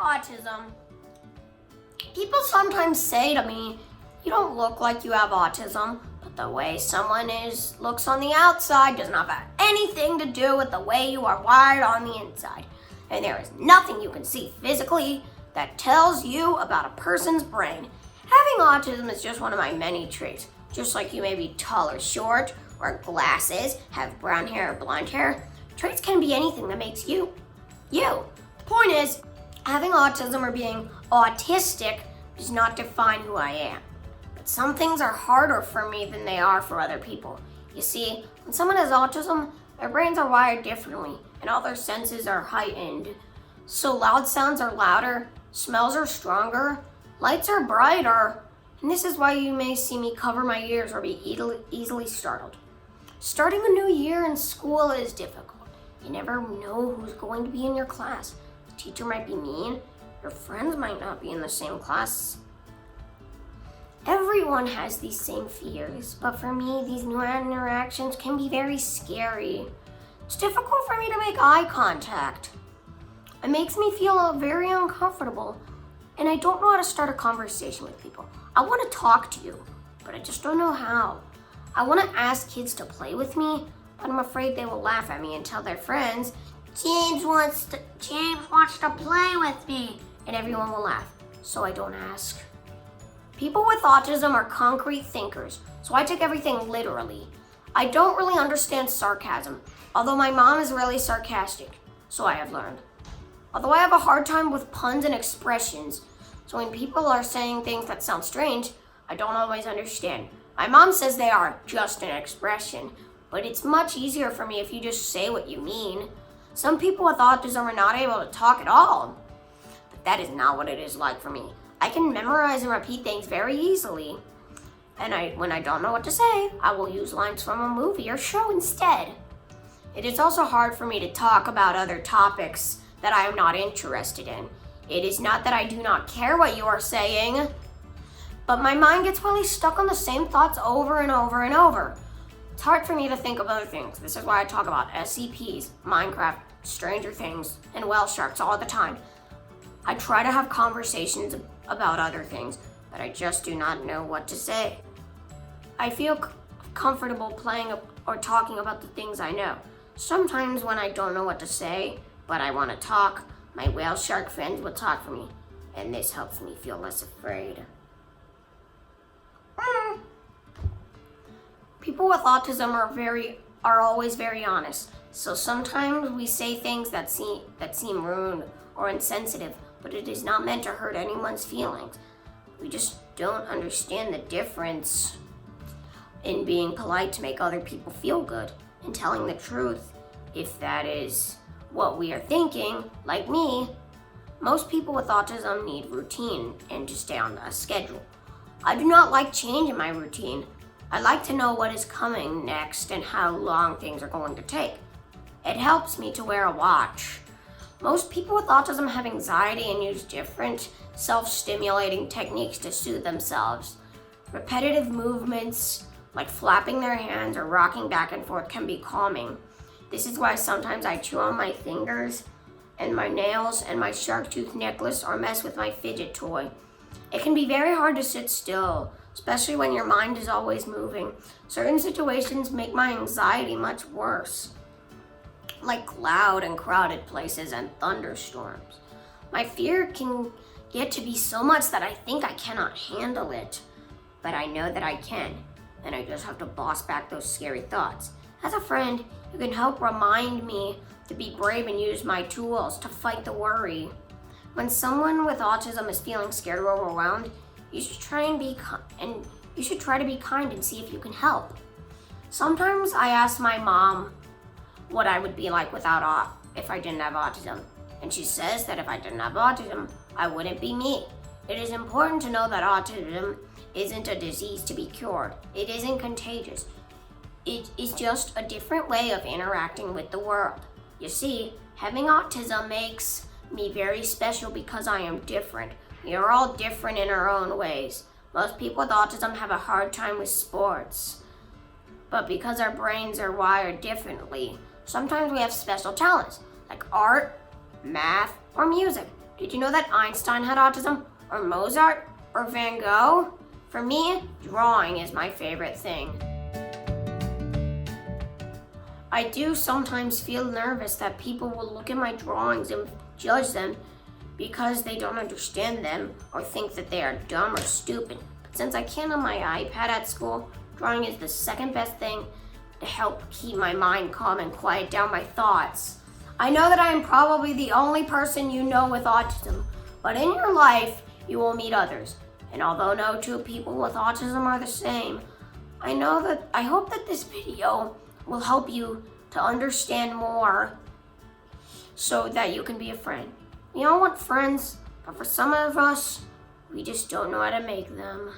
Autism. People sometimes say to me, you don't look like you have autism, but the way someone looks on the outside does not have anything to do with the way you are wired on the inside. And there is nothing you can see physically that tells you about a person's brain. Having autism is just one of my many traits. Just like you may be tall or short, or glasses, have brown hair or blonde hair, traits can be anything that makes you, you. The point is, having autism or being autistic does not define who I am. But some things are harder for me than they are for other people. You see, when someone has autism, their brains are wired differently, and all their senses are heightened. So loud sounds are louder, smells are stronger, lights are brighter, and this is why you may see me cover my ears or be easily startled. Starting a new year in school is difficult. You never know who's going to be in your class. The teacher might be mean. Your friends might not be in the same class. Everyone has these same fears, but for me, these new interactions can be very scary. It's difficult for me to make eye contact. It makes me feel very uncomfortable, and I don't know how to start a conversation with people. I want to talk to you, but I just don't know how. I want to ask kids to play with me, but I'm afraid they will laugh at me and tell their friends, James wants to play with me, and everyone will laugh, so I don't ask. People with autism are concrete thinkers, so I take everything literally. I don't really understand sarcasm, although my mom is really sarcastic, so I have learned. Although I have a hard time with puns and expressions, so when people are saying things that sound strange, I don't always understand. My mom says they are just an expression, but it's much easier for me if you just say what you mean. Some people with autism are not able to talk at all, but that is not what it is like for me. I can memorize and repeat things very easily, and when I don't know what to say, I will use lines from a movie or show instead. It is also hard for me to talk about other topics that I am not interested in. It is not that I do not care what you are saying, but my mind gets really stuck on the same thoughts over and over and over. It's hard for me to think of other things. This is why I talk about SCPs, Minecraft, Stranger Things, and whale sharks all the time. I try to have conversations about other things, but I just do not know what to say. I feel comfortable playing or talking about the things I know. Sometimes when I don't know what to say, but I want to talk, my whale shark friends will talk for me, and this helps me feel less afraid. People with autism are always very honest, so sometimes we say things that seem rude or insensitive, but it is not meant to hurt anyone's feelings. We just don't understand the difference in being polite to make other people feel good and telling the truth if that is what we are thinking, like me. Most people with autism need routine and to stay on a schedule. I do not like change in my routine. I like to know what is coming next and how long things are going to take. It helps me to wear a watch. Most people with autism have anxiety and use different self-stimulating techniques to soothe themselves. Repetitive movements like flapping their hands or rocking back and forth can be calming. This is why sometimes I chew on my fingers and my nails and my shark tooth necklace or mess with my fidget toy. It can be very hard to sit still, especially when your mind is always moving. Certain situations make my anxiety much worse, like loud and crowded places and thunderstorms. My fear can get to be so much that I think I cannot handle it, but I know that I can, and I just have to boss back those scary thoughts. As a friend, you can help remind me to be brave and use my tools to fight the worry. When someone with autism is feeling scared or overwhelmed, you should try to be kind and see if you can help. Sometimes I ask my mom what I would be like if I didn't have autism, and she says that if I didn't have autism, I wouldn't be me. It is important to know that autism isn't a disease to be cured. It isn't contagious. It is just a different way of interacting with the world. You see, having autism makes me very special because I am different. We are all different in our own ways. Most people with autism have a hard time with sports, but because our brains are wired differently, sometimes we have special talents like art, math, or music. Did you know that Einstein had autism? Or Mozart? Or Van Gogh? For me, drawing is my favorite thing. I do sometimes feel nervous that people will look at my drawings and judge them because they don't understand them or think that they are dumb or stupid. But since I can't on my iPad at school, drawing is the second best thing to help keep my mind calm and quiet down my thoughts. I know that I am probably the only person you know with autism, but in your life, you will meet others. And although no two people with autism are the same, I hope that this video will help you to understand more so that you can be a friend. We all want friends, but for some of us, we just don't know how to make them.